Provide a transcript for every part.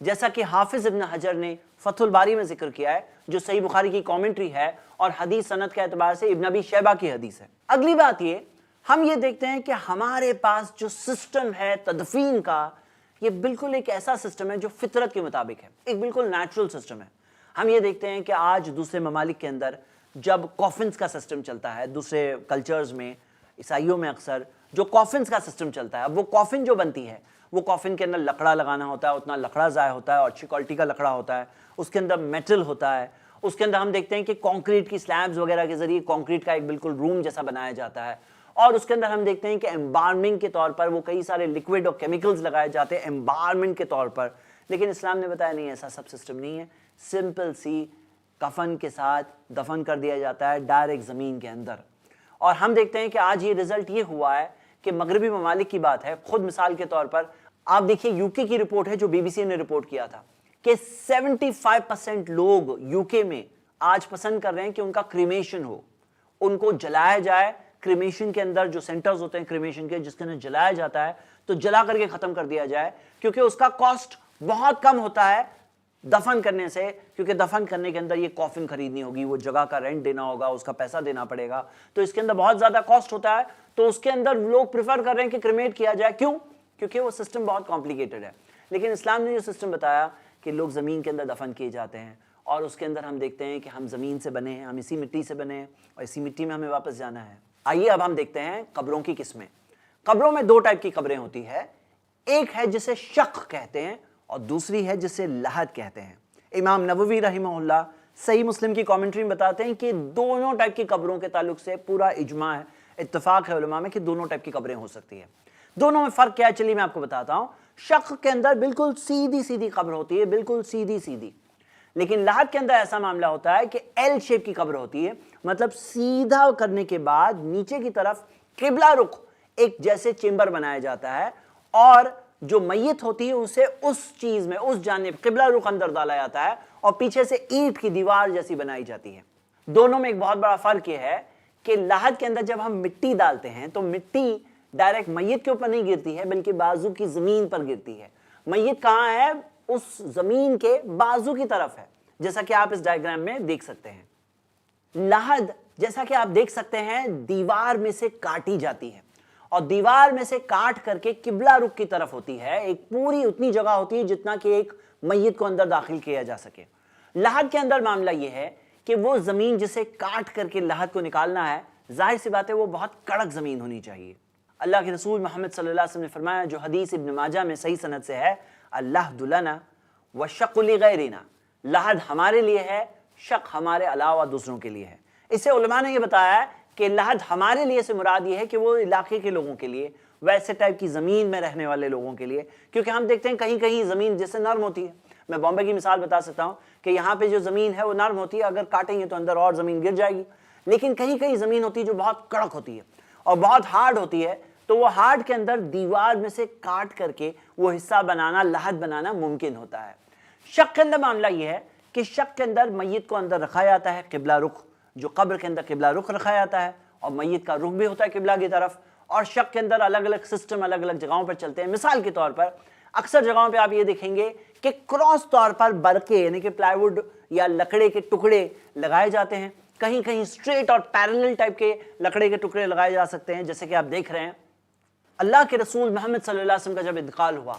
جیسا کہ حافظ ابن حجر نے فتح الباری میں ذکر کیا ہے، جو صحیح بخاری کی کامنٹری ہے اور حدیث سند کے اعتبار سے ابن ابی شیبہ کی حدیث ہے۔ اگلی بات یہ، ہم یہ دیکھتے ہیں کہ ہمارے پاس جو سسٹم ہے تدفین کا، یہ بالکل ایک ایسا سسٹم ہے جو فطرت کے مطابق ہے، ایک بالکل نیچرل سسٹم ہے۔ ہم یہ دیکھتے ہیں کہ آج دوسرے ممالک کے اندر جب کافنز کا سسٹم چلتا ہے، دوسرے کلچرز میں، عیسائیوں میں اکثر جو کافنز کا سسٹم چلتا ہے، اب وہ کافن جو بنتی ہے، وہ کافن کے اندر لکڑا لگانا ہوتا ہے، اتنا لکڑا ضائع ہوتا ہے اور اچھی کوالٹی کا لکڑا ہوتا ہے، اس کے اندر میٹل ہوتا ہے، اس کے اندر ہم دیکھتے ہیں کہ کانکریٹ کی سلیبز وغیرہ کے ذریعے کانکریٹ کا ایک بالکل روم جیسا بنایا جاتا ہے، اور اس کے اندر ہم دیکھتے ہیں کہ امبارمنگ کے طور پر وہ کئی سارے لکوڈ اور کیمیکلز لگائے جاتے ہیں امبارمنٹ کے طور پر۔ لیکن اسلام نے بتایا نہیں، ایسا سب سسٹم نہیں ہے، سمپل سی کفن کے ساتھ دفن کر دیا جاتا ہے ڈائریکٹ زمین کے اندر۔ اور ہم دیکھتے ہیں کہ آج یہ رزلٹ یہ ہوا ہے کہ مغربی ممالک کی بات ہے، خود مثال کے طور پر آپ دیکھیے یو کے کی رپورٹ ہے جو بی بی سی نے رپورٹ کیا تھا کہ 75% لوگ یو کے میں آج پسند کر رہے ہیں کہ ان کا کریمیشن ہو، ان کو جلایا جائے۔ کریمیشن کے اندر جو سینٹرز ہوتے ہیں کریمیشن کے، جس کے اندر جلایا جاتا ہے، تو جلا کر کے ختم کر دیا جائے، کیونکہ اس کا کاسٹ بہت کم ہوتا ہے دفن کرنے سے، کیونکہ دفن کرنے کے اندر یہ کافن خریدنی ہوگی، وہ جگہ کا رینٹ دینا ہوگا، اس کا پیسہ دینا پڑے گا، تو اس کے اندر بہت زیادہ کاسٹ ہوتا ہے، تو اس کے اندر لوگ پریفر کر رہے ہیں کہ کریمیٹ کیا جائے۔ کیوں؟ کیونکہ وہ سسٹم بہت کمپلیکیٹڈ ہے۔ لیکن اسلام نے جو سسٹم بتایا کہ لوگ زمین کے اندر دفن کیے جاتے ہیں، اور اس کے اندر ہم دیکھتے ہیں کہ ہم زمین سے بنے ہیں، ہم اسی مٹی سے بنے ہیں، اور اسی مٹی میں ہمیں واپس جانا ہے۔ آئیے اب ہم دیکھتے ہیں قبروں کی قسمیں۔ قبروں میں دو ٹائپ کی قبریں ہوتی ہے، ایک ہے جسے شق کہتے ہیں اور دوسری ہے جسے لحد کہتے ہیں۔ امام نووی رحمہ اللہ صحیح مسلم کی کامنٹری میں بتاتے ہیں کہ دونوں ٹائپ کی قبروں کے تعلق سے پورا اجماع ہے، اتفاق ہے علماء میں کہ دونوں ٹائپ کی قبریں ہو سکتی ہیں۔ دونوں میں فرق کیا ہے چلیے میں آپ کو بتاتا ہوں۔ شق کے اندر بالکل سیدھی سیدھی قبر ہوتی ہے، بالکل سیدھی سیدھی، لیکن لحد کے اندر ایسا معاملہ ہوتا ہے کہ ایل شیپ کی قبر ہوتی ہے، مطلب سیدھا کرنے کے بعد نیچے کی طرف قبلہ رخ ایک جیسے چیمبر بنایا جاتا ہے، اور جو میت ہوتی ہے اسے اس چیز میں اس جانب قبلہ رخ اندر ڈالا جاتا ہے، اور پیچھے سے اینٹ کی دیوار جیسی بنائی جاتی ہے۔ دونوں میں ایک بہت بڑا فرق یہ ہے کہ لحد کے اندر جب ہم مٹی ڈالتے ہیں تو مٹی ڈائریکٹ میت کے اوپر نہیں گرتی ہے، بلکہ بازو کی زمین پر گرتی ہے۔ میت کہاں ہے؟ اس زمین کے بازو کی طرف ہے، جیسا کہ آپ اس ڈائیگرام میں دیکھ سکتے ہیں۔ لحد جیسا کہ آپ دیکھ سکتے ہیں دیوار میں سے کاٹی جاتی ہے، اور دیوار میں سے کاٹ کر کے قبلہ رخ کی طرف ہوتی ہے، ایک پوری اتنی جگہ ہوتی ہے جتنا کہ ایک میت کو اندر داخل کیا جا سکے۔ لحد کے اندر معاملہ یہ ہے کہ وہ زمین جسے کاٹ کر کے لحد کو نکالنا ہے، ظاہر سی بات ہے وہ بہت کڑک زمین ہونی چاہیے۔ اللہ کے رسول محمد صلی اللہ علیہ وسلم نے فرمایا، جو حدیث ابن ماجہ میں صحیح سند سے ہے، اللحد لنا والشق لغیرنا، لحد ہمارے لیے ہے، شق ہمارے علاوہ دوسروں کے لیے ہے۔ اسے علماء نے یہ بتایا ہے کہ لحد ہمارے لیے سے مراد یہ ہے کہ وہ علاقے کے لوگوں کے لیے، ویسے ٹائپ کی زمین میں رہنے والے لوگوں کے لیے، کیونکہ ہم دیکھتے ہیں کہیں کہیں زمین جیسے نرم ہوتی ہے۔ میں بامبے کی مثال بتا سکتا ہوں کہ یہاں پہ جو زمین ہے وہ نرم ہوتی ہے، اگر کاٹیں گے تو اندر اور زمین گر جائے گی، لیکن کہیں کہیں زمین ہوتی ہے جو بہت کڑک ہوتی ہے اور بہت ہارڈ ہوتی ہے، تو وہ ہارڈ کے اندر دیوار میں سے کاٹ کر کے وہ حصہ بنانا، لحد بنانا ممکن ہوتا ہے۔ شق کے اندر معاملہ یہ ہے کہ شق کے اندر میت کو اندر رکھا جاتا ہے قبلہ رخ، جو قبر کے اندر قبلہ رخ رکھا جاتا ہے، اور میت کا رخ بھی ہوتا ہے قبلہ کی طرف، اور شق کے اندر الگ الگ سسٹم الگ الگ جگہوں پر چلتے ہیں۔ مثال کے طور پر اکثر جگہوں پہ آپ یہ دیکھیں گے کہ کراس طور پر برقے یعنی کہ پلائی ووڈ یا لکڑے کے ٹکڑے لگائے جاتے ہیں، کہیں کہیں اسٹریٹ اور پیرلل ٹائپ کے لکڑے کے ٹکڑے لگائے جا سکتے ہیں، جیسے کہ آپ دیکھ رہے ہیں۔ اللہ کے رسول محمد صلی اللہ علیہ وسلم کا جب انتقال ہوا،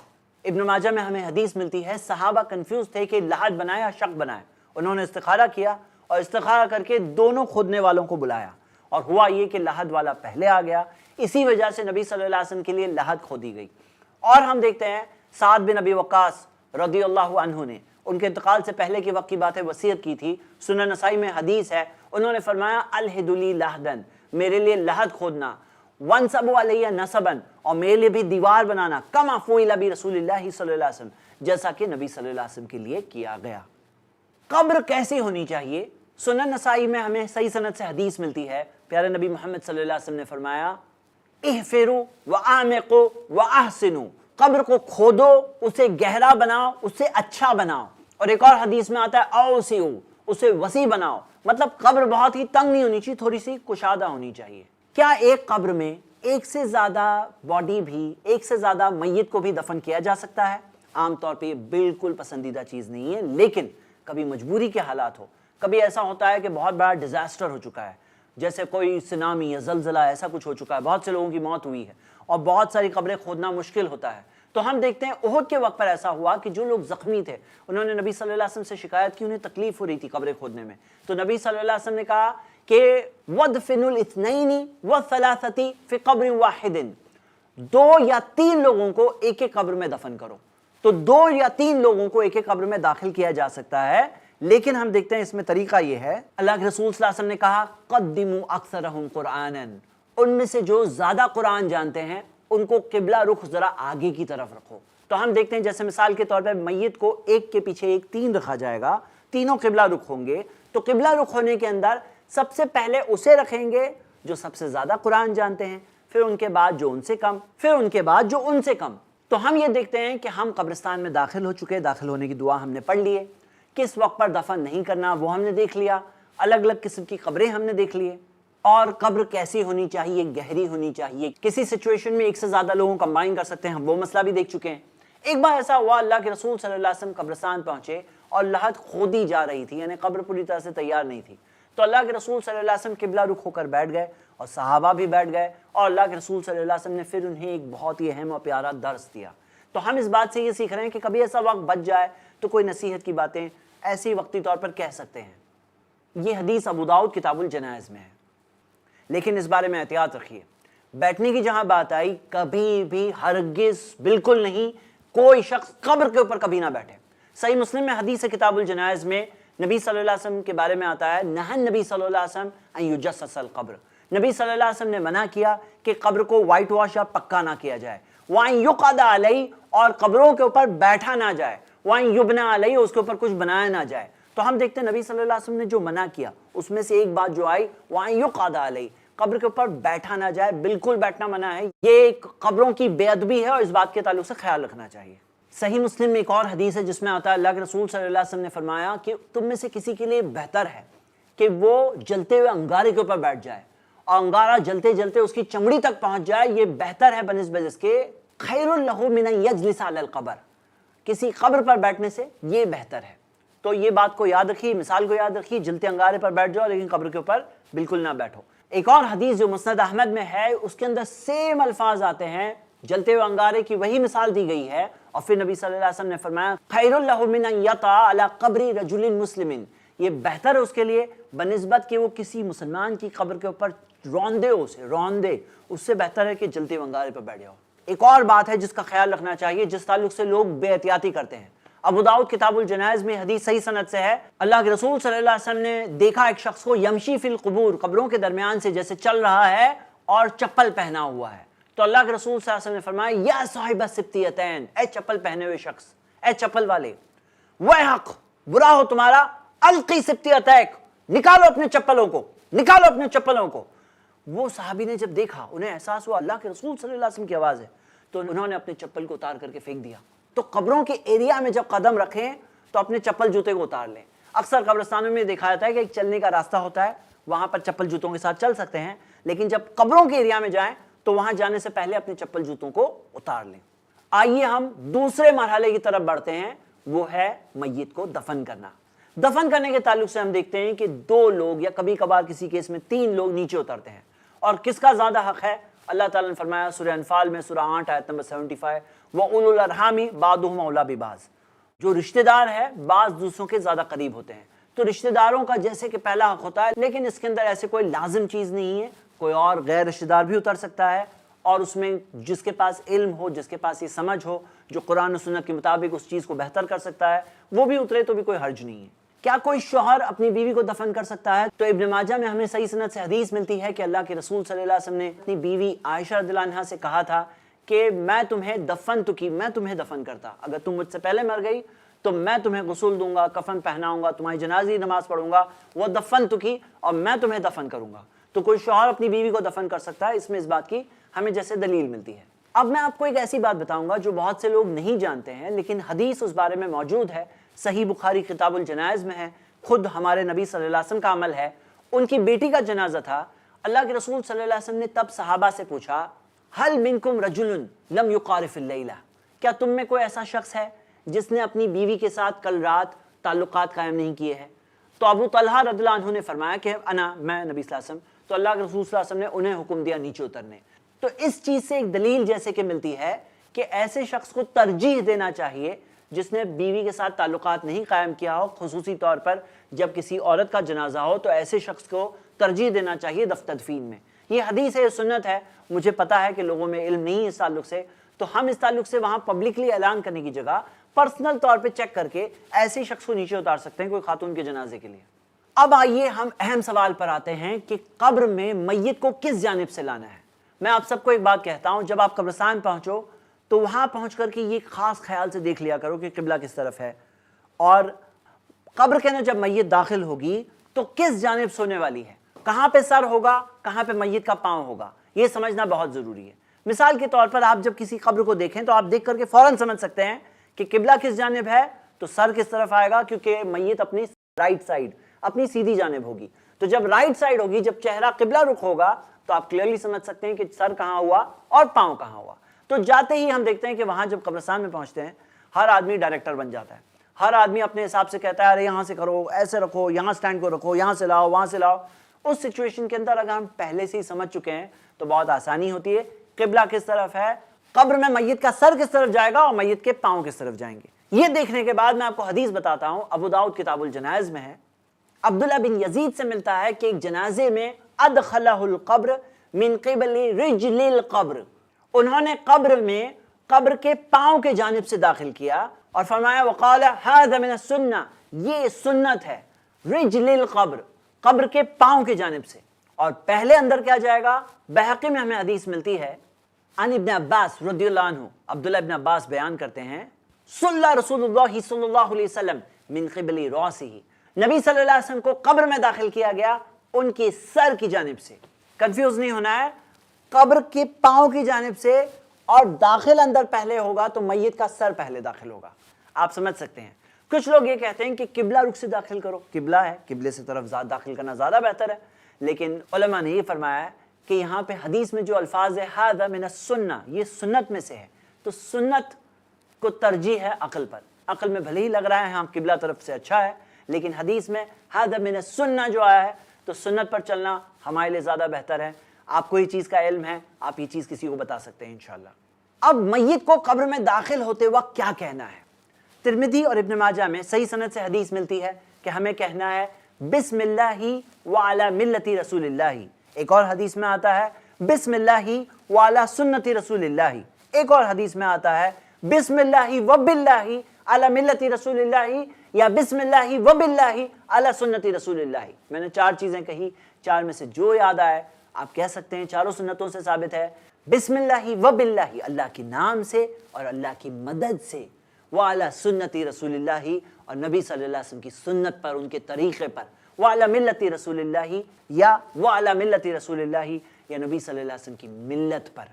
ابن ماجہ میں ہمیں حدیث ملتی ہے، صحابہ کنفیوز تھے کہ لحد بنائے یا شق بنائے۔ انہوں نے استخارہ کیا اور استخارہ کر کے دونوں کھودنے والوں کو بلایا، اور ہوا یہ کہ لحد والا پہلے آ گیا، اسی وجہ سے نبی صلی اللہ علیہ وسلم کے لیے لحد کھودی گئی۔ اور ہم دیکھتے ہیں سعد بن ابی وقاص رضی اللہ عنہ نے ان کے انتقال سے پہلے کے وقت کی بات ہے، وصیت کی تھی، سنن نسائی میں حدیث ہے، انہوں نے فرمایا الہد لی لحدن، میرے لیے لحد کھودنا، وانصبوا علیہ نصبن، اور میرے لیے بھی دیوار بنانا، کما فعل برسول اللہ صلی اللہ علیہ وسلم، جیسا کہ نبی صلی اللہ علیہ وسلم کے لیے کیا گیا۔ قبر کیسی ہونی چاہیے؟ سنن نسائی میں ہمیں صحیح سند سے حدیث ملتی ہے، پیارے نبی محمد صلی اللہ علیہ وسلم نے فرمایا احفروا واعمقوا واحسنوا، قبر کو کھودو، اسے گہرا بناؤ، اسے اچھا بناؤ، اور ایک اور حدیث میں آتا ہے اوسعوا، اسے وسیع بناؤ، مطلب قبر بہت ہی تنگ نہیں ہونی چاہیے، تھوڑی سی کشادہ ہونی چاہیے۔ کیا ایک قبر میں ایک سے زیادہ باڈی بھی، ایک سے زیادہ میت کو بھی دفن کیا جا سکتا ہے؟ عام طور پہ یہ بالکل پسندیدہ چیز نہیں ہے، لیکن کبھی مجبوری کے حالات ہو، کبھی ایسا ہوتا ہے کہ بہت بڑا ڈیزاسٹر ہو چکا ہے، جیسے کوئی سونامی یا زلزلہ ایسا کچھ ہو چکا ہے، بہت سے لوگوں کی موت ہوئی ہے اور بہت ساری قبریں کھودنا مشکل ہوتا ہے، تو ہم دیکھتے ہیں احد کے وقت پر ایسا ہوا کہ جو لوگ زخمی تھے انہوں نے نبی صلی اللہ علیہ وسلم سے شکایت کی، انہیں تکلیف ہو رہی تھی قبریں کھودنے میں، تو نبی صلی اللہ علیہ وسلم نے کہا کہ وَدْفِنُوا الْاثْنَيْنِ وَالثَّلَاثَةِ فِي قَبْرٍ وَاحِدٍ، 2 یا 3 لوگوں کو ایک ایک قبر میں دفن کرو، تو 2 یا 3 لوگوں کو ایک ایک قبر میں داخل کیا جا سکتا ہے، لیکن ہم دیکھتے ہیں اس میں طریقہ یہ ہے، اللہ کے رسول صلی اللہ علیہ وسلم نے کہا قَدِّمُوا أَكْثَرَهُمْ قُرْآنًا، ان میں سے جو زیادہ قرآن جانتے ہیں ان کو قبلہ رخ ذرا آگے کی طرف رکھو، تو ہم دیکھتے ہیں جیسے مثال کے طور پہ میت کو ایک کے پیچھے ایک 3 رکھا جائے گا، تینوں قبلہ رخ ہوں گے، تو قبلہ رخ ہونے کے اندر سب سے پہلے اسے رکھیں گے جو سب سے زیادہ قرآن جانتے ہیں، پھر ان کے بعد جو ان سے کم، پھر ان کے بعد جو ان سے کم، تو ہم یہ دیکھتے ہیں کہ ہم قبرستان میں داخل ہو چکے، داخل ہونے کی دعا ہم نے پڑھ لی ہے، کس وقت پر دفن نہیں کرنا وہ ہم نے دیکھ لیا، الگ الگ قسم کی قبریں ہم نے دیکھ لی، اور قبر کیسی ہونی چاہیے، گہری ہونی چاہیے، کسی سچویشن میں ایک سے زیادہ لوگوں کمبائن کر سکتے ہیں، ہم وہ مسئلہ بھی دیکھ چکے ہیں۔ ایک بار ایسا ہوا اللہ کے رسول صلی اللہ علیہ وسلم قبرستان پہنچے اور لحد کھودی جا رہی تھی، یعنی قبر پوری طرح سے تیار نہیں تھی، تو اللہ کے رسول صلی اللہ علیہ وسلم قبلہ رخ ہو کر بیٹھ گئے اور صحابہ بھی بیٹھ گئے، اور اللہ کے رسول صلی اللہ علیہ وسلم نے پھر انہیں ایک بہت ہی اہم اور پیارا درس دیا۔ تو ہم اس بات سے یہ سیکھ رہے ہیں کہ کبھی ایسا وقت بچ جائے تو کوئی نصیحت کی باتیں ایسی وقتی طور پر کہہ سکتے ہیں۔ یہ حدیث ابو داؤد کتاب الجنائز میں ہے، لیکن اس بارے میں احتیاط رکھیے، بیٹھنے کی جہاں بات آئی کبھی بھی ہرگز بالکل نہیں، کوئی شخص قبر کے اوپر کبھی نہ بیٹھے۔ صحیح مسلم میں حدیث کتاب الجنائز میں نبی صلی اللہ علیہ وسلم کے بارے میں آتا ہے، نہى النبی صلی اللہ علیہ وسلم ان یجسس القبر، نبی صلی اللہ علیہ وسلم نے منع کیا کہ قبر کو وائٹ واش یا پکا نہ کیا جائے، وَأَن يُقَعَدَ عَلَيْهِ، اور قبروں کے اوپر بیٹھا نہ جائے، وَأَن يُبْنَى عَلَيْهِ، اس کے اوپر کچھ بنایا نہ جائے۔ تو ہم دیکھتے ہیں نبی صلی اللہ علیہ وسلم نے جو منع کیا اس میں سے ایک بات جو آئی، وَأَن يُقَعَدَ عَلَيْهِ، قبر کے اوپر بیٹھا نہ جائے، بالکل بیٹھنا منع ہے، یہ قبروں کی بے ادبی ہے اور اس بات کے تعلق سے خیال رکھنا چاہیے۔ صحیح مسلم میں ایک اور حدیث ہے جس میں آتا ہے اللہ کے رسول صلی اللہ علیہ وسلم نے فرمایا کہ تم میں سے کسی کے لیے بہتر ہے کہ وہ جلتے ہوئے انگارے کے اوپر بیٹھ جائے اور انگارہ جلتے جلتے اس کی چمڑی تک پہنچ جائے، یہ بہتر ہے بنسبت اس کے خیر لہ من ان یجلس علی القبر، کسی قبر پر بیٹھنے سے یہ بہتر ہے۔ تو یہ بات کو یاد رکھیے، مثال کو یاد رکھیے، جلتے انگارے پر بیٹھ جاؤ لیکن قبر کے اوپر بالکل نہ بیٹھو۔ ایک اور حدیث جو مسند احمد میں ہے اس کے اندر سیم الفاظ آتے ہیں، جلتے ہوئے انگارے کی وہی مثال دی گئی ہے، اور پھر نبی صلی اللہ علیہ وسلم نے فرمایا خیر لہ من ان یطع علی قبر رجل مسلم، یہ بہتر ہے اس کے لیے بنسبت کہ وہ کسی مسلمان کی قبر کے اوپر روندے، اس سے بہتر ہے کہ جلتے ہوئے انگارے پر بیٹھ جاؤ۔ ایک اور بات ہے جس کا خیال رکھنا چاہیے، جس تعلق سے لوگ بے احتیاطی کرتے ہیں، ابو داؤد کتاب الجنائز میں حدیث صحیح سند سے ہے، اللہ کے رسول صلی اللہ علیہ وسلم نے دیکھا ایک شخص کو یمشی فی القبور، قبروں کے درمیان سے جیسے چل رہا ہے اور چپل پہنا ہوا ہے، تو اللہ کے رسول صلی اللہ علیہ وسلم نے فرمایا یا صاحب السبتیتین، اے چپل پہنے ہوئے شخص، اے چپل والے، ویحک، برا ہو تمہارا، القی سبتیتیک، نکالو اپنے چپلوں کو، نکالو اپنے چپلوں کو۔ وہ صحابی نے جب دیکھا انہیں احساس ہوا اللہ کے رسول صلی اللہ علیہ وسلم کی آواز ہے، تو انہوں نے اپنے چپل کو اتار کر کے پھینک دیا۔ تو قبروں کے ایریا میں جب قدم رکھیں تو اپنے چپل جوتے کو اتار لیں۔ اکثر قبرستانوں میں دیکھا جاتا ہے کہ ایک چلنے کا راستہ ہوتا ہے، وہاں پر چپل جوتوں کے ساتھ چل سکتے ہیں، لیکن جب قبروں کے ایریا میں جائیں تو وہاں جانے سے پہلے اپنے چپل جوتوں کو اتار لیں۔ آئیے ہم دوسرے مرحلے کی طرف بڑھتے ہیں، وہ ہے میت کو دفن کرنا۔ دفن کرنے کے تعلق سے ہم دیکھتے ہیں کہ 2 لوگ یا کبھی کبھار کسی کیس میں 3 لوگ نیچے اترتے ہیں، اور کس کا زیادہ حق ہے؟ اللہ تعالیٰ نے فرمایا سورہ انفال میں سورہ 8 آیت نمبر 75، وَأُولُو الْأَرْحَامِ بَعْضُهُمْ أَوْلَىٰ بِبَعْضٍ، جو رشتہ دار ہے بعض دوسروں کے زیادہ قریب ہوتے ہیں۔ تو رشتہ داروں کا جیسے کہ پہلا حق ہوتا ہے، لیکن اس کے اندر ایسے کوئی لازم چیز نہیں ہے، کوئی اور غیر رشتہ دار بھی اتر سکتا ہے، اور اس میں جس کے پاس علم ہو، جس کے پاس یہ سمجھ ہو، جو قرآن و سنت کے مطابق اس چیز کو بہتر کر سکتا ہے، وہ بھی اترے تو بھی کوئی حرج نہیں ہے۔ کیا کوئی شوہر اپنی بیوی کو دفن کر سکتا ہے؟ تو ابن ماجہ میں ہمیں صحیح سند سے حدیث ملتی ہے کہ اللہ کے رسول صلی اللہ علیہ وسلم نے اپنی بیوی عائشہ رضی اللہ عنہا سے کہا تھا کہ میں تمہیں دفن کرتا، اگر تم مجھ سے پہلے مر گئی تو میں تمہیں غسل دوں گا، کفن پہناؤں گا، تمہاری جنازی نماز پڑھوں گا، وہ دفنتکی، اور میں تمہیں دفن کروں گا۔ تو کوئی شوہر اپنی بیوی کو دفن کر سکتا ہے، اس میں اس بات کی ہمیں جیسے دلیل ملتی ہے۔ اب میں آپ کو ایک ایسی بات بتاؤں گا جو بہت سے لوگ نہیں جانتے ہیں، لیکن حدیث اس بارے میں موجود ہے، صحیح بخاری کتاب الجنائز میں ہے، خود ہمارے نبی صلی اللہ علیہ وسلم کا عمل ہے۔ ان کی بیٹی کا جنازہ تھا، اللہ کے رسول صلی اللہ علیہ وسلم نے تب صحابہ سے پوچھا، هل منکم رجل لم یقارف اللیلہ، کیا تم میں کوئی ایسا شخص ہے جس نے اپنی بیوی کے ساتھ کل رات تعلقات قائم نہیں کیے ہیں؟ تو ابو طلحہ رضی اللہ عنہ نے فرمایا کہ میں نبی صلی اللہ علیہ وسلم، تو اللہ کے رسول صلی اللہ علیہ وسلم نے انہیں حکم دیا نیچے اترنے۔ تو اس چیز سے ایک دلیل جیسے کہ ملتی ہے کہ ایسے شخص کو ترجیح دینا چاہیے جس نے بیوی کے ساتھ تعلقات نہیں قائم کیا ہو، خصوصی طور پر جب کسی عورت کا جنازہ ہو تو ایسے شخص کو ترجیح دینا چاہیے دفن تدفین میں۔ یہ حدیث ہے، یہ سنت ہے، مجھے پتا ہے کہ لوگوں میں علم نہیں ہے اس تعلق سے، تو ہم اس تعلق سے وہاں پبلکلی اعلان کرنے کی جگہ پرسنل طور پہ چیک کر کے ایسے شخص کو نیچے اتار سکتے ہیں کوئی خاتون کے جنازے کے لیے۔ اب آئیے ہم اہم سوال پر آتے ہیں کہ قبر میں میت کو کس جانب سے لانا ہے۔ میں آپ سب کو ایک بات کہتا ہوں، جب آپ قبرستان پہنچو تو وہاں پہنچ کر کے یہ خاص خیال سے دیکھ لیا کرو کہ قبلہ کس طرف ہے، اور قبر کے اندر جب میت داخل ہوگی تو کس جانب سونے والی ہے، کہاں پہ سر ہوگا، کہاں پہ میت کا پاؤں ہوگا، یہ سمجھنا بہت ضروری ہے۔ مثال کے طور پر آپ جب کسی قبر کو دیکھیں تو آپ دیکھ کر کے فوراً سمجھ سکتے ہیں کہ قبلہ کس جانب ہے، تو سر کس طرف آئے گا، کیونکہ میت اپنی رائٹ سائڈ، اپنی سیدھی جانب ہوگی۔ تو جب رائٹ سائڈ ہوگی، جب چہرہ قبلہ رخ ہوگا تو آپ کلیئرلی سمجھ سکتے ہیں کہ سر کہاں ہوا اور پاؤں کہاں ہوا۔ تو جاتے ہی ہم دیکھتے ہیں کہ وہاں جب قبرستان میں پہنچتے ہیں ہر آدمی ڈائریکٹر بن جاتا ہے، ہر آدمی اپنے حساب سے کہتا ہے ارے یہاں سے کرو، ایسے رکھو، یہاں سٹینڈ کو رکھو، یہاں سے لاؤ، وہاں سے لاؤ۔ اس سچویشن کے اندر اگر ہم پہلے سے ہی سمجھ چکے ہیں تو بہت آسانی ہوتی ہے، قبلہ کس طرف ہے، قبر میں میت کا سر کس طرف جائے گا اور میت کے پاؤں کس طرف جائیں گے۔ یہ دیکھنے کے بعد میں آپ کو حدیث بتاتا ہوں، ابو داؤد کتاب الجنائز میں ہے، عبداللہ بن یزید سے ملتا ہے کہ ایک جنازے میں ادخلہ القبر من قبل رجل القبر، انہوں نے قبر میں قبر کے پاؤں کے جانب سے داخل کیا اور فرمایا وقال هذا من السنہ، یہ سنت ہے، رجل القبر، قبر کے پاؤں کے جانب سے۔ اور پہلے اندر کیا جائے گا؟ بہقی میں ہمیں حدیث ملتی ہے، عن ابن عباس رضی اللہ عنہ، عبداللہ ابن عباس بیان کرتے ہیں، صلی رسول اللہ صلی اللہ علیہ وسلم من قبل راسہ، نبی صلی اللہ علیہ وسلم کو قبر میں داخل کیا گیا ان کے سر کی جانب سے۔ کنفیوز نہیں ہونا ہے، قبر کے پاؤں کی جانب سے، اور داخل اندر پہلے ہوگا تو میت کا سر پہلے داخل ہوگا۔ آپ سمجھ سکتے ہیں۔ کچھ لوگ یہ کہتے ہیں کہ قبلہ رخ سے داخل کرو، قبلہ ہے، قبلے سے طرف داخل کرنا زیادہ بہتر ہے، لیکن علماء نے یہ فرمایا ہے کہ یہاں پہ حدیث میں جو الفاظ ہے ھذا من السنہ، یہ سنت میں سے ہے، تو سنت کو ترجیح ہے عقل پر۔ عقل میں بھلے ہی لگ رہا ہے ہاں قبلہ طرف سے اچھا ہے، لیکن حدیث میں ھذا من السنہ جو آیا ہے تو سنت پر چلنا ہمارے لیے زیادہ بہتر ہے۔ آپ کو یہ چیز کا علم ہے، آپ یہ چیز کسی کو بتا سکتے ہیں انشاءاللہ۔ اب میت کو قبر میں داخل ہوتے وقت کیا کہنا ہے؟ ترمذی اور ابن ماجہ میں صحیح سند سے حدیث ملتی ہے کہ ہمیں کہنا ہے بسم اللہ وعلی ملت رسول اللہ۔ ایک اور حدیث میں آتا ہے بسم اللہ وعلی سنت رسول اللہ۔ ایک اور حدیث میں آتا ہے بسم اللہ وباللہ علی ملت رسول اللہ، یا بسم اللہ وباللہ علی سنت رسول اللہ۔ میں نے چار چیزیں کہی، چار میں سے جو یاد آئے آپ کہہ سکتے ہیں، چاروں سنتوں سے ثابت ہے۔ بسم اللہ وباللہ، اللہ کے نام سے اور اللہ کی مدد سے، وعلی سنت رسول اللہ، اور نبی صلی اللہ علیہ وسلم کی سنت پر، ان کے طریقے پر، وعلی ملت رسول اللہ، یا وعلی ملت رسول اللہ، یا نبی صلی اللہ علیہ وسلم کی ملت پر۔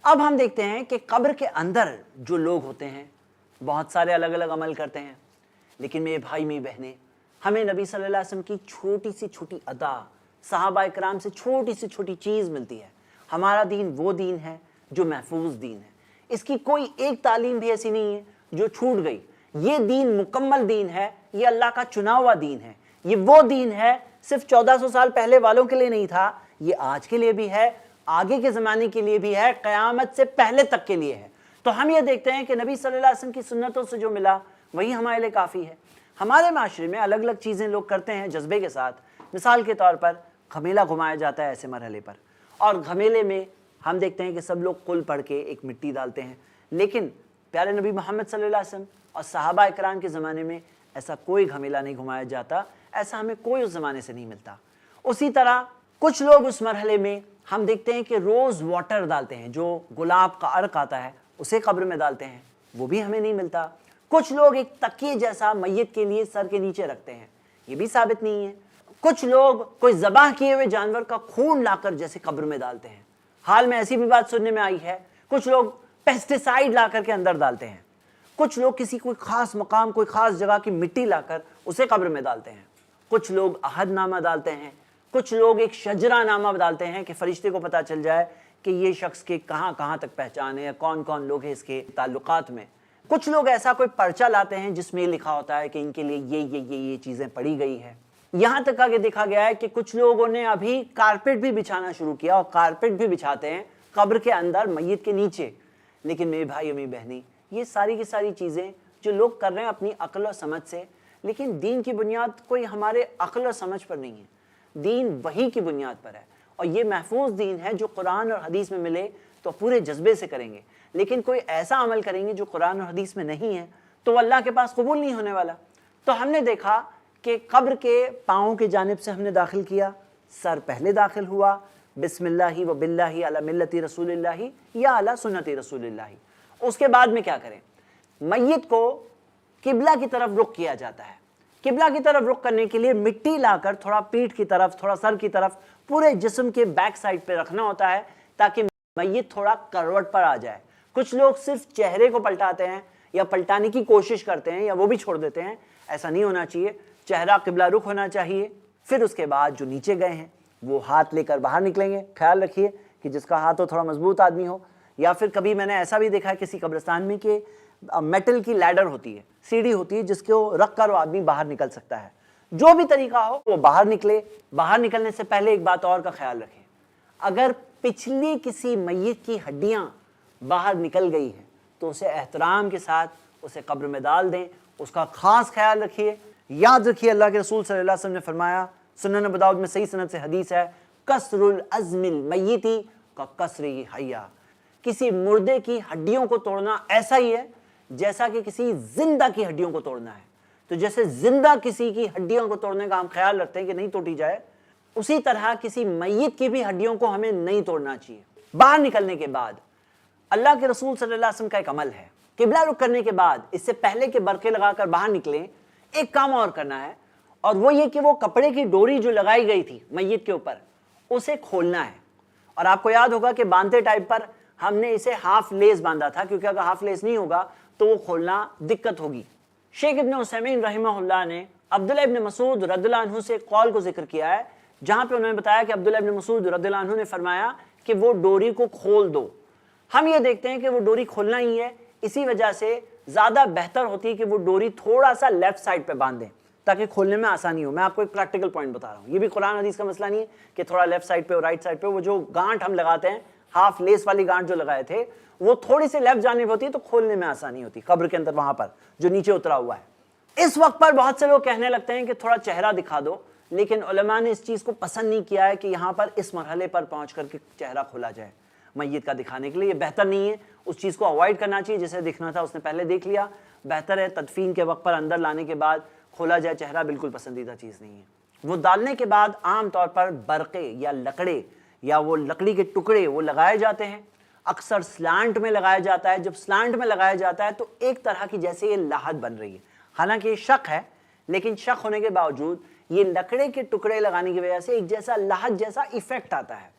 اب ہم دیکھتے ہیں کہ قبر کے اندر جو لوگ ہوتے ہیں بہت سارے الگ الگ عمل کرتے ہیں، لیکن میرے بھائی میری بہنیں، ہمیں نبی صلی اللہ علیہ وسلم کی چھوٹی سی چھوٹی ادا، صحابہ اکرام سے چھوٹی سی چھوٹی چیز ملتی ہے۔ ہمارا دین وہ دین ہے جو محفوظ دین ہے، اس کی کوئی ایک تعلیم بھی ایسی نہیں ہے جو چھوٹ گئی۔ یہ دین مکمل دین ہے، یہ اللہ کا چنا ہوا دین ہے، یہ وہ دین ہے صرف 1400 سال پہلے والوں کے لیے نہیں تھا، یہ آج کے لیے بھی ہے، آگے کے زمانے کے لیے بھی ہے، قیامت سے پہلے تک کے لیے ہے۔ تو ہم یہ دیکھتے ہیں کہ نبی صلی اللہ علیہ وسلم کی سنتوں سے جو ملا وہی ہمارے لیے کافی ہے۔ ہمارے معاشرے میں الگ الگ چیزیں لوگ کرتے ہیں جذبے کے ساتھ، مثال کے طور پر گھمیلا گھمایا جاتا ہے ایسے مرحلے پر، اور گھمیلے میں ہم دیکھتے ہیں کہ سب لوگ قل پڑھ کے ایک مٹی ڈالتے ہیں، لیکن پیارے نبی محمد صلی اللہ علیہ وسلم اور صحابہ اکرام کے زمانے میں ایسا کوئی گھمیلا نہیں گھمایا جاتا، ایسا ہمیں کوئی اس زمانے سے نہیں ملتا۔ اسی طرح کچھ لوگ اس مرحلے میں ہم دیکھتے ہیں کہ روز واٹر ڈالتے ہیں، جو گلاب کا عرق آتا ہے اسے قبر میں ڈالتے ہیں، وہ بھی ہمیں نہیں ملتا۔ کچھ لوگ ایک تکیے جیسا میت کے لیے سر کے نیچے رکھتے ہیں، یہ بھی ثابت نہیں ہے۔ کچھ لوگ کوئی ذبح کیے ہوئے جانور کا خون لا کر جیسے قبر میں ڈالتے ہیں، حال میں ایسی بھی بات سننے میں آئی ہے۔ کچھ لوگ پیسٹیسائیڈ لا کر کے اندر ڈالتے ہیں، کچھ لوگ کسی کوئی خاص مقام، کوئی خاص جگہ کی مٹی لا کر اسے قبر میں ڈالتے ہیں، کچھ لوگ عہد نامہ ڈالتے ہیں، کچھ لوگ ایک شجرہ نامہ ڈالتے ہیں کہ فرشتے کو پتہ چل جائے کہ یہ شخص کے کہاں کہاں تک پہچان ہے، کون کون لوگ ہیں اس کے تعلقات میں۔ کچھ لوگ ایسا کوئی پرچہ لاتے ہیں جس میں لکھا ہوتا ہے کہ ان کے لیے یہ چیزیں پڑھی گئی ہے. یہاں تک کہ دیکھا گیا ہے کہ کچھ لوگوں نے ابھی کارپیٹ بھی بچھانا شروع کیا اور کارپیٹ بھی بچھاتے ہیں قبر کے اندر میت کے نیچے. لیکن میرے بھائی امی بہنی یہ ساری کی ساری چیزیں جو لوگ کر رہے ہیں اپنی عقل و سمجھ سے, لیکن دین کی بنیاد کوئی ہمارے عقل و سمجھ پر نہیں ہے, دین وحی کی بنیاد پر ہے. اور یہ محفوظ دین ہے جو قرآن اور حدیث میں ملے تو پورے جذبے سے کریں گے, لیکن کوئی ایسا عمل کریں گے جو قرآن اور حدیث میں نہیں ہے تو وہ اللہ کے پاس قبول نہیں ہونے والا. تو ہم نے دیکھا کہ قبر کے پاؤں کی جانب سے ہم نے داخل کیا, سر پہلے داخل ہوا, بسم اللہ و باللہ علی ملت رسول اللہ یا علی سنت رسول اللہ. اس کے بعد میں کیا کریں, میت کو قبلہ کی طرف رخ کیا جاتا ہے. قبلہ کی طرف رخ کرنے کے لیے مٹی لا کر تھوڑا پیٹھ کی طرف, تھوڑا سر کی طرف, پورے جسم کے بیک سائڈ پہ رکھنا ہوتا ہے تاکہ میت تھوڑا کروٹ پر آ جائے. کچھ لوگ صرف چہرے کو پلٹاتے ہیں یا پلٹانے کی کوشش کرتے ہیں یا وہ بھی چھوڑ دیتے ہیں. ایسا نہیں ہونا چاہیے, چہرہ قبلہ رخ ہونا چاہیے. پھر اس کے بعد جو نیچے گئے ہیں وہ ہاتھ لے کر باہر نکلیں گے. خیال رکھیے کہ جس کا ہاتھ ہو تھوڑا مضبوط آدمی ہو, یا پھر کبھی میں نے ایسا بھی دیکھا ہے کسی قبرستان میں کہ میٹل کی لیڈر ہوتی ہے, سیڑھی ہوتی ہے جس کو رکھ کر وہ آدمی باہر نکل سکتا ہے. جو بھی طریقہ ہو وہ باہر نکلے. باہر نکلنے سے پہلے ایک بات اور کا خیال رکھیں, اگر پچھلی کسی میت کی ہڈیاں باہر نکل گئی ہیں تو اسے احترام کے ساتھ اسے قبر میں ڈال دیں. اس کا خاص خیال رکھیے. یاد رکھیے اللہ کے رسول صلی اللہ علیہ وسلم نے فرمایا, سنن ابو داؤد میں صحیح سند سے حدیث ہے, کسر العظم المیتی کا کسر حیا. کسی مردے کی ہڈیوں کو توڑنا ایسا ہی ہے جیسا کہ کسی زندہ کی ہڈیوں کو توڑنا ہے. تو جیسے زندہ کسی کی ہڈیوں کو توڑنے کا ہم خیال رکھتے ہیں کہ نہیں توڑی جائے, اسی طرح کسی میت کی بھی ہڈیوں کو ہمیں نہیں توڑنا چاہیے. باہر نکلنے کے بعد اللہ کے رسول صلی اللہ علیہ وسلم کا ایک عمل ہے, قبلہ رخ کرنے کے بعد اس سے پہلے کہ برقع لگا کر باہر نکلیں ایک کام اور کرنا ہے, اور وہ یہ کہ وہ کپڑے کی ڈوری جو لگائی گئی تھی میت کے اوپر اسے کھولنا ہے. اور آپ کو یاد ہوگا کہ باندھتے ٹائپ پر ہم نے اسے ہاف لیس باندھا تھا, کیونکہ اگر ہاف لیس نہیں ہوگا تو وہ کھولنا دقت ہوگی. شیخ ابن عثیمین رحمہ اللہ نے عبداللہ ابن مسعود رضی اللہ عنہ سے قول کو ذکر کیا ہے, جہاں پہ انہوں نے بتایا کہ عبداللہ ابن مسعود رضی اللہ عنہ نے فرمایا کہ وہ ڈوری کو کھول دو. ہم یہ دیکھتے ہیں کہ وہ ڈوری کھولنا ہی ہے, اسی وجہ سے زیادہ بہتر ہوتی ہے کہ وہ ڈوری تھوڑا سا لیفٹ سائڈ پہ باندھ دیں تاکہ کھولنے میں آسانی ہو. میں آپ کو ایک پریکٹیکل پوائنٹ بتا رہا ہوں, یہ بھی قرآن حدیث کا مسئلہ نہیں ہے کہ تھوڑا لیفٹ سائڈ پہ اور رائٹ سائڈ پہ. وہ جو گانٹ ہم لگاتے ہیں, ہاف لیس والی گانٹ جو لگائے تھے, وہ تھوڑی سی لیفٹ جانب ہوتی ہے تو کھولنے میں آسانی ہوتی قبر کے اندر, وہاں پر جو نیچے اترا ہوا ہے. اس وقت پر بہت سے لوگ کہنے لگتے ہیں کہ تھوڑا چہرہ دکھا دو, لیکن علماء نے اس چیز کو پسند نہیں کیا ہے کہ یہاں پر اس مرحلے پر پہنچ کر کے چہرہ کھولا جائے میت کا دکھانے کے لیے. یہ بہتر نہیں ہے, اس چیز کو اوائڈ کرنا چاہیے. جسے دکھنا تھا اس نے پہلے دیکھ لیا, بہتر ہے تدفین کے وقت پر اندر لانے کے بعد کھولا جائے چہرہ, بالکل پسندیدہ چیز نہیں ہے. وہ ڈالنے کے بعد عام طور پر برقے یا لکڑے یا وہ لکڑی کے ٹکڑے وہ لگائے جاتے ہیں. اکثر سلانٹ میں لگایا جاتا ہے. جب سلانٹ میں لگایا جاتا ہے تو ایک طرح کی جیسے یہ لاحت بن رہی ہے, حالانکہ یہ شق ہے, لیکن شق ہونے کے باوجود یہ لکڑے کے ٹکڑے لگانے کی وجہ سے ایک جیسا لاحت جیسا ایفیکٹ آتا ہے.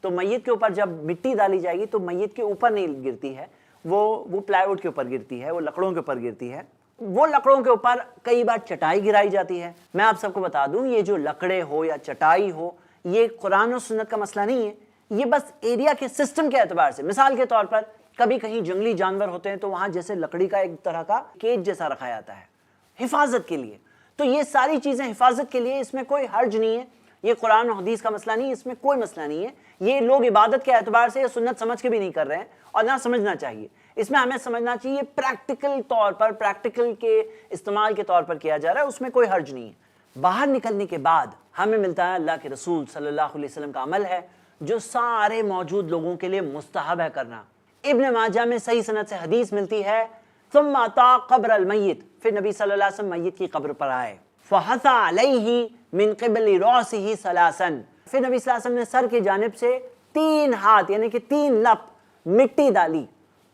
تو میت کے اوپر جب مٹی ڈالی جائے گی تو میت کے اوپر نہیں گرتی ہے, وہ پلائی ووڈ کے اوپر گرتی ہے, وہ لکڑوں کے اوپر گرتی ہے. وہ لکڑوں کے اوپر کئی بار چٹائی گرائی جاتی ہے. میں آپ سب کو بتا دوں, یہ جو لکڑے ہو یا چٹائی ہو, یہ قرآن و سنت کا مسئلہ نہیں ہے, یہ بس ایریا کے سسٹم کے اعتبار سے. مثال کے طور پر کبھی کہیں جنگلی جانور ہوتے ہیں تو وہاں جیسے لکڑی کا ایک طرح کا کیج جیسا رکھا جاتا ہے حفاظت کے لیے. تو یہ ساری چیزیں حفاظت کے لیے, اس میں کوئی حرج نہیں ہے. یہ قرآن و حدیث کا مسئلہ نہیں ہے, اس میں کوئی مسئلہ نہیں ہے. یہ لوگ عبادت کے اعتبار سے سنت سمجھ کے بھی نہیں کر رہے ہیں, اور نہ سمجھنا چاہیے. اس میں ہمیں سمجھنا چاہیے پریکٹیکل طور پر, پریکٹیکل کے استعمال کے طور پر کیا جا رہا ہے, اس میں کوئی حرج نہیں ہے. باہر نکلنے کے بعد ہمیں ملتا ہے اللہ کے رسول صلی اللہ علیہ وسلم کا عمل ہے جو سارے موجود لوگوں کے لیے مستحب ہے کرنا. ابن ماجہ میں صحیح سند سے حدیث ملتی ہے, ثم اتا قبر المیت, پھر نبی صلی اللہ علیہ وسلم میت کی قبر پر آئے, فحث علیہ من قبل رأسہ ثلاثا, پھر نبی صلی اللہ علیہ وسلم نے سر کی جانب سے 3 ہاتھ یعنی کہ 3 لپ مٹی ڈالی.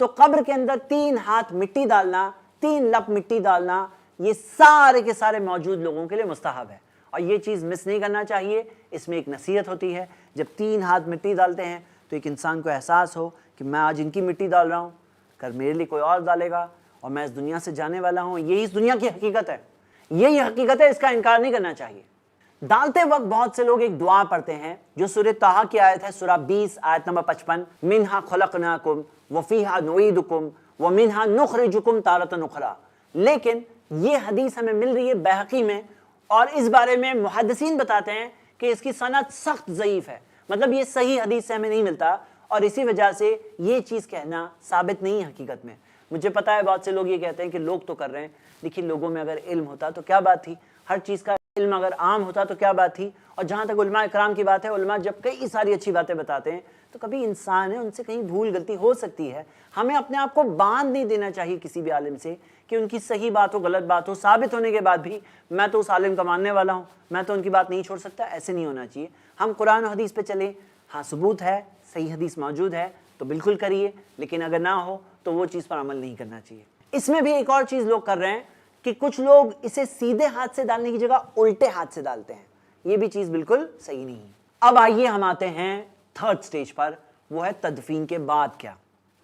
تو قبر کے اندر 3 ہاتھ مٹی ڈالنا, 3 لپ مٹی ڈالنا, یہ سارے کے سارے موجود لوگوں کے لیے مستحب ہے. اور یہ چیز مس نہیں کرنا چاہیے. اس میں ایک نصیحت ہوتی ہے, جب 3 ہاتھ مٹی ڈالتے ہیں تو ایک انسان کو احساس ہو کہ میں آج ان کی مٹی ڈال رہا ہوں, کل میرے لیے کوئی اور ڈالے گا, اور میں اس دنیا سے جانے والا ہوں. یہی اس دنیا کی حقیقت ہے, یہی حقیقت ہے, اس کا انکار نہیں کرنا چاہیے. ڈالتے وقت بہت سے لوگ ایک دعا پڑھتے ہیں جو سورہ طٰہٰ کی آیت ہے, سورہ 20 آیت نمبر 55, منہا خلقناکم وفیہا نعیدکم وَمِنْهَا نُخْرِجُكُمْ تَارَةً أُخْرَىٰ. لیکن یہ حدیث ہمیں مل رہی ہے بیہقی میں، اور اس بارے میں محدثین بتاتے ہیں کہ اس کی سند سخت ضعیف ہے، مطلب یہ صحیح حدیث سے ہمیں نہیں ملتا، اور اسی وجہ سے یہ چیز کہنا ثابت نہیں ہے حقیقت میں. مجھے پتا ہے بہت سے لوگ یہ کہتے ہیں کہ لوگ تو کر رہے ہیں، لیکن لوگوں میں اگر علم ہوتا تو کیا بات تھی، ہر چیز کا علم اگر عام ہوتا تو کیا بات تھی. اور جہاں تک علماء اکرام کی بات ہے، علماء جب کئی ساری اچھی باتیں بتاتے ہیں تو کبھی انسان ہے، ان سے کہیں بھول غلطی ہو سکتی ہے. ہمیں اپنے آپ کو باندھ نہیں دینا چاہیے کسی بھی عالم سے کہ ان کی صحیح بات ہو غلط بات ہو، ثابت ہونے کے بعد بھی میں تو اس عالم کا ماننے والا ہوں، میں تو ان کی بات نہیں چھوڑ سکتا. ایسے نہیں ہونا چاہیے. ہم قرآن و حدیث پہ چلیں، ہاں ثبوت ہے، صحیح حدیث موجود ہے تو بالکل کریے، لیکن اگر نہ ہو تو وہ چیز پر عمل نہیں کرنا چاہیے. اس میں بھی ایک اور چیز لوگ کر رہے ہیں کہ کچھ لوگ اسے سیدھے ہاتھ سے ڈالنے کی جگہ الٹے ہاتھ سے ڈالتے ہیں. یہ بھی چیز بالکل صحیح نہیں ہے. اب آئیے ہم آتے ہیں تھرڈ سٹیج پر، وہ ہے تدفین کے بعد کیا.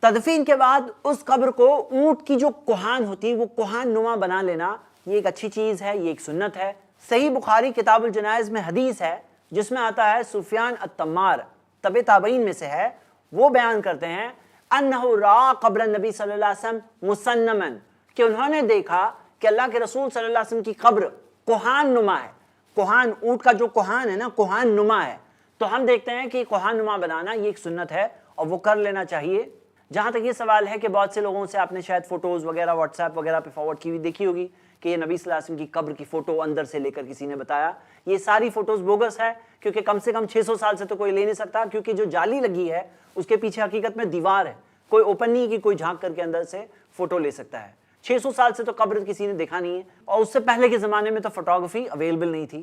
تدفین کے بعد اس قبر کو اونٹ کی جو کوہان ہوتی ہے وہ کوہان نما بنا لینا، یہ ایک اچھی چیز ہے، یہ ایک سنت ہے. صحیح بخاری کتاب الجنائز میں حدیث ہے جس میں آتا ہے سفیان التمار تبع تابعین میں سے ہے، وہ بیان کرتے ہیں انہ را قبر النبی صلی اللہ علیہ وسلم مسنما، کہ انہوں نے دیکھا کہ اللہ کے رسول صلی اللہ علیہ وسلم کی قبر کوہان نما ہے. کوہان اونٹ کا جو کوہان ہے نا، کوہان نما ہے. تو ہم دیکھتے ہیں کہ کوہان نما بنانا یہ ایک سنت ہے اور وہ کر لینا چاہیے. جہاں تک یہ سوال ہے کہ بہت سے لوگوں سے آپ نے شاید فوٹوز وغیرہ واٹس ایپ وغیرہ پہ فارورڈ کی ہوئی دیکھی ہوگی کہ یہ نبی صلی اللہ علیہ وسلم کی قبر کی فوٹو اندر سے لے کر کسی نے بتایا. یہ ساری فوٹوز بوگس ہے، کیونکہ کم سے کم 600 سال سے تو کوئی لے نہیں سکتا، کیونکہ جو جالی لگی ہے اس کے پیچھے حقیقت میں دیوار ہے، کوئی اوپن نہیں کہ کوئی جھانک کر کے اندر سے فوٹو لے سکتا ہے. 600 سال سے تو قبر کسی نے دیکھا نہیں ہے، اور اس سے پہلے کے زمانے میں تو فوٹوگرافی اویلیبل نہیں تھی.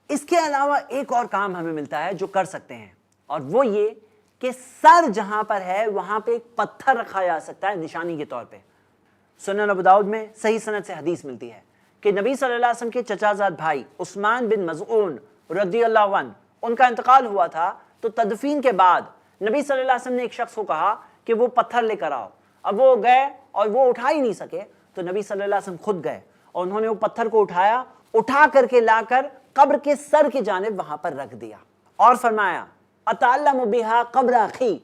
اس کے علاوہ ایک اور کام ہمیں ملتا ہے جو کر سکتے ہیں، اور وہ یہ کہ سر جہاں پر ہے وہاں پہ ایک پتھر رکھا جا سکتا ہے نشانی کے طور پہ. سنن ابو داؤد میں صحیح سند سے حدیث ملتی ہے کہ نبی صلی اللہ علیہ وسلم کے چچا زاد بھائی عثمان بن مظعون رضی اللہ عنہ، ان کا انتقال ہوا تھا. تو تدفین کے بعد نبی صلی اللہ علیہ وسلم نے ایک شخص کو کہا کہ وہ پتھر لے کر آؤ. اب وہ گئے اور وہ اٹھا ہی نہیں سکے، تو نبی صلی اللہ علیہ وسلم خود گئے اور انہوں نے وہ پتھر کو اٹھایا، اٹھا کر کے لا کر قبر کے سر کی جانب وہاں پر رکھ دیا، اور فرمایا اتعلم بہا قبر اخی،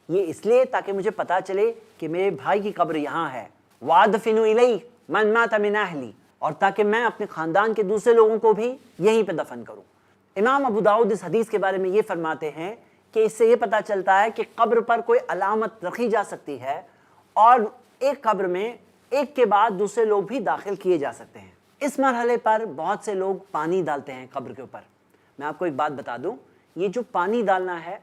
یہ اس لیے تاکہ مجھے پتا چلے کہ میرے بھائی کی قبر یہاں ہے. وادفن الیہ من مات من اہلی، اور تاکہ میں اپنے خاندان کے دوسرے لوگوں کو بھی یہیں پہ دفن کروں. امام ابو داؤد اس حدیث کے بارے میں یہ فرماتے ہیں کہ اس سے یہ پتا چلتا ہے کہ قبر پر کوئی علامت رکھی جا سکتی ہے، اور ایک قبر میں ایک کے بعد دوسرے لوگ بھی داخل کیے جا سکتے ہیں. اس مرحلے پر بہت سے لوگ پانی ڈالتے ہیں قبر کے اوپر. میں آپ کو ایک بات بتا دوں، یہ جو پانی ڈالنا ہے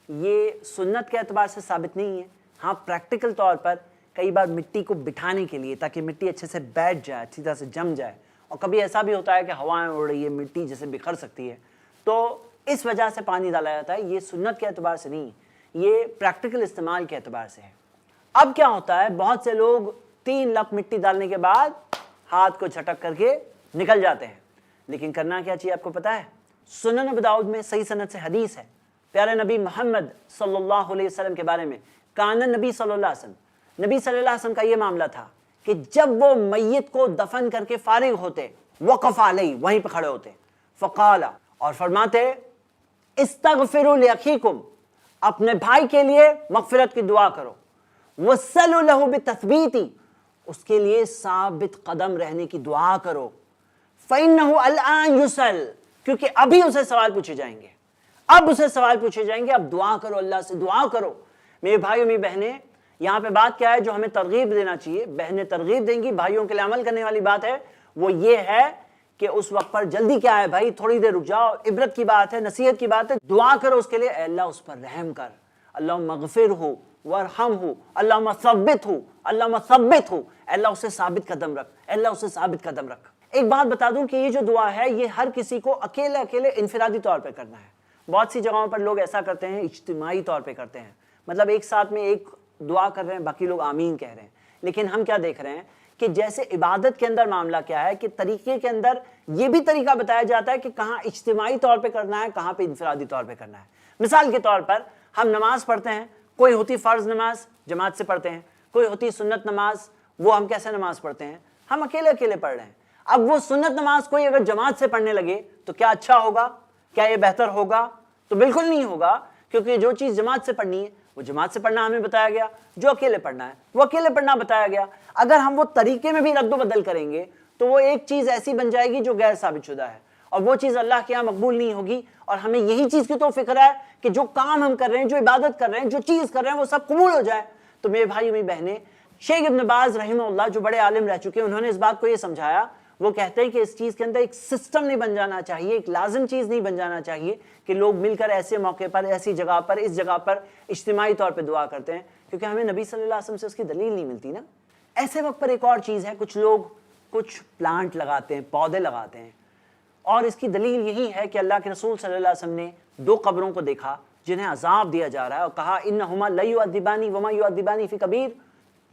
یہ سنت کے اعتبار سے ثابت نہیں ہے. ہاں پریکٹیکل طور پر کئی بار مٹی کو بٹھانے کے لیے، تاکہ مٹی اچھے سے بیٹھ جائے، اچھی طرح سے جم جائے، اور کبھی ایسا بھی ہوتا ہے کہ ہوائیں اڑ رہی ہے، مٹی جیسے بکھر سکتی ہے، تو اس وجہ سے پانی ڈالا جاتا ہے. یہ سنت کے اعتبار سے نہیں، یہ پریکٹیکل استعمال کے اعتبار سے ہے. اب کیا ہوتا ہے، بہت سے لوگ 3 لپ مٹی ڈالنے کے بعد ہاتھ کو جھٹک کر کے نکل جاتے ہیں. لیکن کرنا کیا چاہیے آپ کو پتا ہے؟ سنن ابو داؤد میں صحیح سند سے حدیث ہے پیارے نبی محمد صلی اللہ علیہ وسلم کے بارے میں. کان نبی صلی اللہ علیہ وسلم، نبی صلی اللہ علیہ وسلم کا یہ معاملہ تھا کہ جب وہ میت کو دفن کر کے فارغ ہوتے، وقف علیہ، وہیں پہ کھڑے ہوتے، فقال، اور فرماتے استغفروا لاخیکم، اپنے بھائی کے لیے مغفرت کی دعا کرو، وصلوا له بالتثبیت، اس کے لیے ثابت قدم رہنے کی دعا کرو، فإنه الآن يسأل، کیونکہ ابھی اسے سوال پوچھے جائیں گے، اب اسے سوال پوچھے جائیں گے. اب دعا کرو، اللہ سے دعا کرو. میرے بھائیوں میری بہنیں، یہاں پہ بات کیا ہے جو ہمیں ترغیب دینا چاہیے، بہنیں ترغیب دیں گی، بھائیوں کے لیے عمل کرنے والی بات ہے وہ یہ ہے کہ اس وقت پر جلدی کیا ہے بھائی، تھوڑی دیر رک جاؤ. عبرت کی بات ہے، نصیحت کی بات ہے، دعا کرو اس کے لیے، اے اللہ اس پر رحم کر، اللہم اغفرہ وارحمہ، اللہم ثبتہ، اللہم ثبتہ، اے اللہ اسے ثابت قدم رکھ، اے اللہ اسے ثابت قدم رکھ. ایک بات بتا دوں کہ یہ جو دعا ہے یہ ہر کسی کو اکیلے انفرادی طور پہ کرنا ہے. بہت سی جگہوں پر لوگ ایسا کرتے ہیں، اجتماعی طور پہ کرتے ہیں، مطلب ایک ساتھ میں ایک دعا کر رہے ہیں، باقی لوگ آمین کہہ رہے ہیں. لیکن ہم کیا دیکھ رہے ہیں کہ جیسے عبادت کے اندر معاملہ کیا ہے کہ طریقے کے اندر یہ بھی طریقہ بتایا جاتا ہے کہ کہاں اجتماعی طور پہ کرنا ہے، کہاں پہ انفرادی طور پہ کرنا ہے. مثال کے طور پر ہم نماز پڑھتے ہیں، کوئی ہوتی فرض نماز جماعت سے پڑھتے ہیں، کوئی ہوتی سنت نماز، وہ ہم کیسے نماز پڑھتے ہیں، ہم اکیلے پڑھ رہے ہیں. اب وہ سنت نماز کوئی اگر جماعت سے پڑھنے لگے تو کیا اچھا ہوگا؟ کیا یہ بہتر ہوگا؟ تو بالکل نہیں ہوگا، کیونکہ جو چیز جماعت سے پڑھنی ہے وہ جماعت سے پڑھنا ہمیں بتایا گیا، جو اکیلے پڑھنا ہے وہ اکیلے پڑھنا بتایا گیا۔ اگر ہم وہ طریقے میں بھی رد و بدل کریں گے تو وہ ایک چیز ایسی بن جائے گی جو غیر ثابت شدہ ہے، اور وہ چیز اللہ کے یہاں مقبول نہیں ہوگی۔ اور ہمیں یہی چیز کی تو فکر ہے کہ جو کام ہم کر رہے ہیں، جو عبادت کر رہے ہیں، جو چیز کر رہے ہیں، وہ سب قبول ہو جائے۔ تو میرے بھائی میری بہنیں، شیخ ابن باز رحمہ اللہ جو بڑے عالم رہ چکے ہیں، انہوں نے اس بات کو یہ سمجھایا، وہ کہتے ہیں کہ اس چیز کے اندر ایک سسٹم نہیں بن جانا چاہیے، ایک لازم چیز نہیں بن جانا چاہیے کہ لوگ مل کر ایسے موقع پر، ایسی جگہ پر، اس جگہ پر اجتماعی طور پہ دعا کرتے ہیں، کیونکہ ہمیں نبی صلی اللہ علیہ وسلم سے اس کی دلیل نہیں ملتی نا۔ ایسے وقت پر ایک اور چیز ہے، کچھ لوگ کچھ پلانٹ لگاتے ہیں، پودے لگاتے ہیں، اور اس کی دلیل یہی ہے کہ اللہ کے رسول صلی اللہ علیہ وسلم نے دو قبروں کو دیکھا جنہیں عذاب دیا جا رہا ہے، اور کہا انہما لیعذبانی وما یعذبانی فی کبیر۔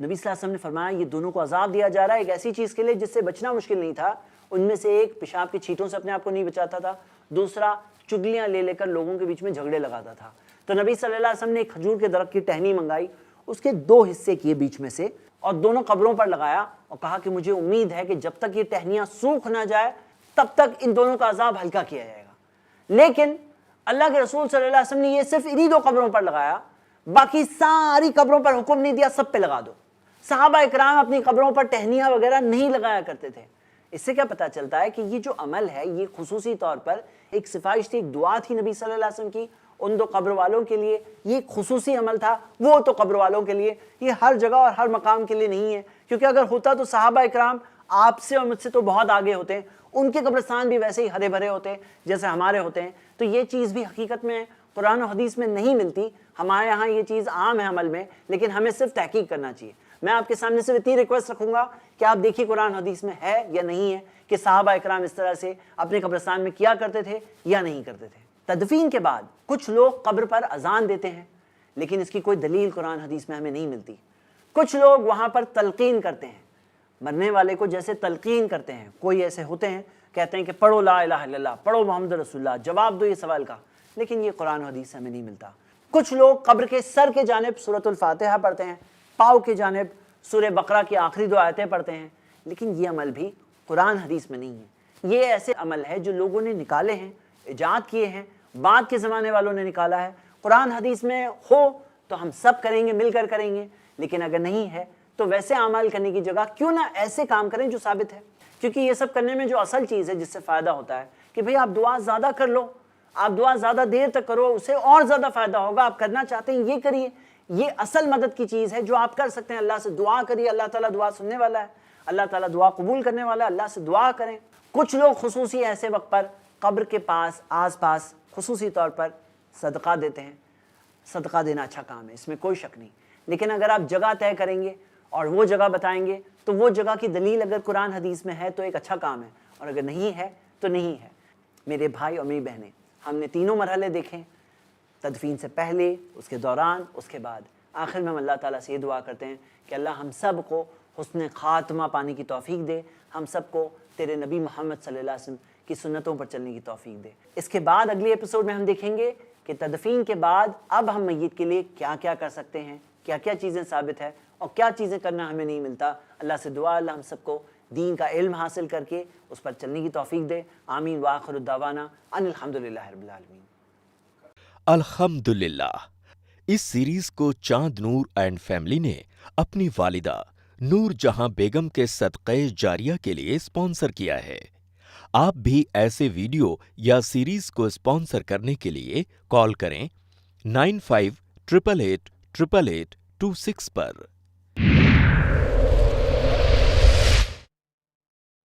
نبی صلی اللہ علیہ وسلم نے فرمایا یہ دونوں کو عذاب دیا جا رہا ہے ایک ایسی چیز کے لیے جس سے بچنا مشکل نہیں تھا۔ ان میں سے ایک پیشاب کی چھینٹوں سے اپنے آپ کو نہیں بچاتا تھا، دوسرا چگلیاں لے کر لوگوں کے بیچ میں جھگڑے لگاتا تھا۔ تو نبی صلی اللہ علیہ وسلم نے ایک کھجور کے درخت کی ٹہنی منگائی، اس کے دو حصے کیے بیچ میں سے، اور دونوں قبروں پر لگایا، اور کہا کہ مجھے امید ہے کہ جب تک یہ ٹہنیاں سوکھ نہ جائے تب تک ان دونوں کا عذاب ہلکا کیا جائے گا۔ لیکن اللہ کے رسول صلی اللہ علیہ وسلم نے یہ صرف انہی دو قبروں پر لگایا، باقی ساری قبروں پر حکم نہیں دیا سب پہ لگا دو۔ صحابہ اکرام اپنی قبروں پر ٹہنیاں وغیرہ نہیں لگایا کرتے تھے۔ اس سے کیا پتہ چلتا ہے کہ یہ جو عمل ہے یہ خصوصی طور پر ایک سفارش تھی، ایک دعا تھی نبی صلی اللہ علیہ وسلم کی ان دو قبر والوں کے لیے، یہ ایک خصوصی عمل تھا وہ تو قبر والوں کے لیے، یہ ہر جگہ اور ہر مقام کے لیے نہیں ہے، کیونکہ اگر ہوتا تو صحابہ اکرام آپ سے اور مجھ سے تو بہت آگے ہوتے ہیں، ان کے قبرستان بھی ویسے ہی ہرے بھرے ہوتے ہیں جیسے ہمارے ہوتے ہیں۔ تو یہ چیز بھی حقیقت میں قرآن و حدیث میں نہیں ملتی، ہمارے یہاں یہ چیز عام ہے عمل میں، لیکن ہمیں صرف تحقیق کرنا چاہیے۔ میں آپ کے سامنے صرف اتنی ریکویسٹ رکھوں گا کہ آپ دیکھیے قرآن حدیث میں ہے یا نہیں ہے کہ صحابہ اکرام اس طرح سے اپنے قبرستان میں کیا کرتے تھے یا نہیں کرتے تھے۔ تدفین کے بعد کچھ لوگ قبر پر اذان دیتے ہیں، لیکن اس کی کوئی دلیل قرآن حدیث میں ہمیں نہیں ملتی۔ کچھ لوگ وہاں پر تلقین کرتے ہیں، مرنے والے کو جیسے تلقین کرتے ہیں، کوئی ایسے ہوتے ہیں کہتے ہیں کہ پڑھو لا الہ الا اللہ، پڑھو محمد رسول اللہ، جواب دو یہ سوال کا، لیکن یہ قرآن و حدیث سے ہمیں نہیں ملتا۔ کچھ لوگ قبر کے سر کے جانب سورۃ الفاتحہ پڑھتے ہیں، پاؤں کے جانب سورہ بقرہ کی آخری دو آیتیں پڑھتے ہیں، لیکن یہ عمل بھی قرآن حدیث میں نہیں ہے۔ یہ ایسے عمل ہے جو لوگوں نے نکالے ہیں، ایجاد کیے ہیں، بعد کے زمانے والوں نے نکالا ہے۔ قرآن حدیث میں ہو تو ہم سب کریں گے، مل کر کریں گے، لیکن اگر نہیں ہے تو ویسے اعمال کرنے کی جگہ کیوں نہ ایسے کام کریں جو ثابت ہے، کیونکہ یہ سب کرنے میں جو اصل چیز ہے جس سے فائدہ ہوتا ہے کہ بھئی آپ دعا زیادہ کر لو، آپ دعا زیادہ دیر تک کرو، اسے اور زیادہ فائدہ ہوگا، آپ کرنا چاہتے ہیں یہ کریے، یہ اصل مدد کی چیز ہے جو آپ کر سکتے ہیں۔ اللہ سے دعا کریے، اللہ تعالیٰ دعا سننے والا ہے، اللہ تعالیٰ دعا قبول کرنے والا ہے، اللہ سے دعا کریں۔ کچھ لوگ خصوصی ایسے وقت پر قبر کے پاس آس پاس خصوصی طور پر صدقہ دیتے ہیں۔ صدقہ دینا اچھا کام ہے، اس میں کوئی شک نہیں، لیکن اگر آپ جگہ طے کریں گے اور وہ جگہ بتائیں گے تو وہ جگہ کی دلیل اگر قرآن حدیث میں ہے تو ایک اچھا کام ہے، اور اگر نہیں ہے تو نہیں ہے۔ میرے بھائی اور میری بہنیں، ہم نے تینوں مرحلے دیکھیں، تدفین سے پہلے، اس کے دوران، اس کے بعد۔ آخر میں ہم اللہ تعالیٰ سے یہ دعا کرتے ہیں کہ اللہ ہم سب کو حسن خاتمہ پانے کی توفیق دے، ہم سب کو تیرے نبی محمد صلی اللہ علیہ وسلم کی سنتوں پر چلنے کی توفیق دے۔ اس کے بعد اگلی ایپیسوڈ میں ہم دیکھیں گے کہ تدفین کے بعد اب ہم میت کے لیے کیا کیا کر سکتے ہیں، کیا کیا چیزیں ثابت ہے اور کیا چیزیں کرنا ہمیں نہیں ملتا۔ اللہ سے دعا اللہ ہم سب کو دین کا علم حاصل کر کے اس پر چلنے کی توفیق دے۔ آمین وآخر الدعوانا ان الحمدللہ رب العالمین۔ الحمدللہ، اس سیریز کو چاند نور اینڈ فیملی نے اپنی والدہ نور جہاں بیگم کے صدقہ جاریہ کے لیے اسپانسر کیا ہے۔ آپ بھی ایسے ویڈیو یا سیریز کو اسپانسر کرنے کے لیے کال کریں 9588888826 پر۔